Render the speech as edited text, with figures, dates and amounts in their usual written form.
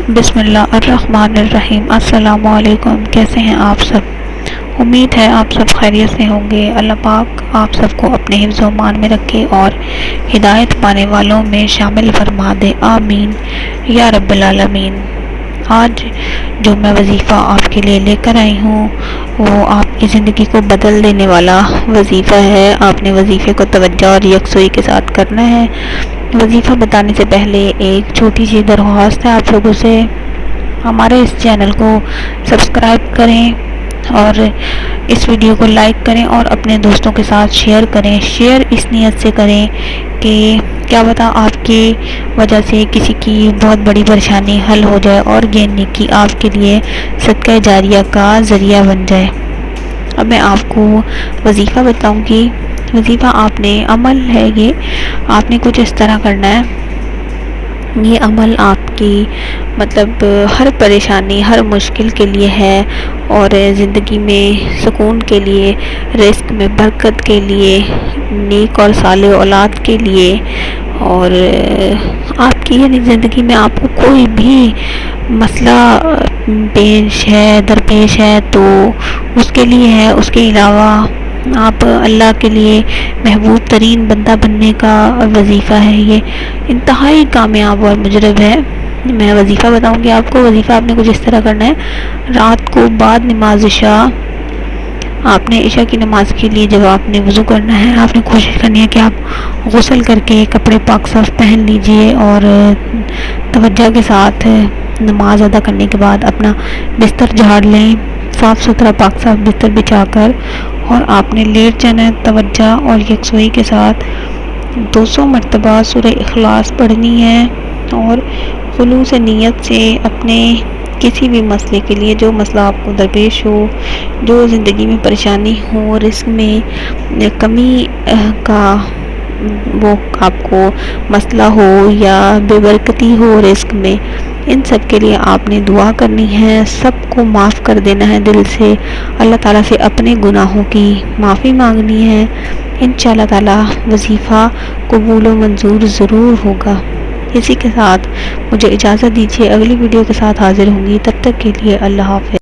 بسم اللہ الرحمن الرحیم۔ السلام علیکم، کیسے ہیں آپ سب؟ امید ہے آپ سب خیریت سے ہوں گے۔ اللہ پاک آپ سب کو اپنے حفظ و امان میں رکھے اور ہدایت پانے والوں میں شامل فرما دے، آمین یا رب العالمین۔ آج جو میں وظیفہ آپ کے لیے لے کر آئی ہوں وہ آپ کی زندگی کو بدل دینے والا وظیفہ ہے۔ آپ نے وظیفے کو توجہ اور یکسوئی کے ساتھ کرنا ہے۔ وظیفہ بتانے سے پہلے ایک چھوٹی سی درخواست ہے آپ لوگوں سے، ہمارے اس چینل کو سبسکرائب کریں اور اس ویڈیو کو لائک کریں اور اپنے دوستوں کے ساتھ شیئر کریں۔ شیئر اس نیت سے کریں کہ کیا پتہ آپ کی وجہ سے کسی کی بہت بڑی پریشانی حل ہو جائے اور یہ نیکی آپ کے لیے صدقہ جاریہ کا ذریعہ بن جائے۔ اب میں آپ کو وظیفہ بتاؤں گی۔ وظیفہ آپ نے عمل ہے، یہ آپ نے کچھ اس طرح کرنا ہے۔ یہ عمل آپ کی مطلب ہر پریشانی، ہر مشکل کے لیے ہے، اور زندگی میں سکون کے لیے، رزق میں برکت کے لیے، نیک اور صالح اولاد کے لیے، اور آپ کی یعنی زندگی میں آپ کو کوئی بھی مسئلہ درپیش ہے تو اس کے لیے ہے۔ اس کے علاوہ آپ اللہ کے لیے محبوب ترین بندہ بننے کا وظیفہ ہے۔ یہ انتہائی کامیاب اور مجرب ہے۔ میں وظیفہ بتاؤں گی آپ کو۔ وظیفہ آپ نے کچھ اس طرح کرنا ہے۔ رات کو بعد نماز عشاء، آپ نے عشاء کی نماز کے لیے جب آپ نے وضو کرنا ہے، آپ نے کوشش کرنی ہے کہ آپ غسل کر کے کپڑے پاک صاف پہن لیجئے اور توجہ کے ساتھ نماز ادا کرنے کے بعد اپنا بستر جھاڑ لیں، صاف ستھرا پاک صاف بستر بچھا کر، اور آپ نے لیٹ جانا ہے۔ توجہ اور یکسوئی کے ساتھ 200 مرتبہ سورہ اخلاص پڑھنی ہے، اور خلوص نیت سے اپنے کسی بھی مسئلے کے لیے، جو مسئلہ آپ کو درپیش ہو، جو زندگی میں پریشانی ہو، رزق میں کمی کا وہ آپ کو مسئلہ ہو یا بے برکتی ہو رزق میں، ان سب کے لیے آپ نے دعا کرنی ہے۔ سب کو معاف کر دینا ہے دل سے، اللہ تعالیٰ سے اپنے گناہوں کی معافی مانگنی ہے۔ انشاءاللہ تعالیٰ وظیفہ قبول و منظور ضرور ہوگا۔ اسی کے ساتھ مجھے اجازت دیجیے، اگلی ویڈیو کے ساتھ حاضر ہوں گی۔ تب تک کے لیے اللہ حافظ۔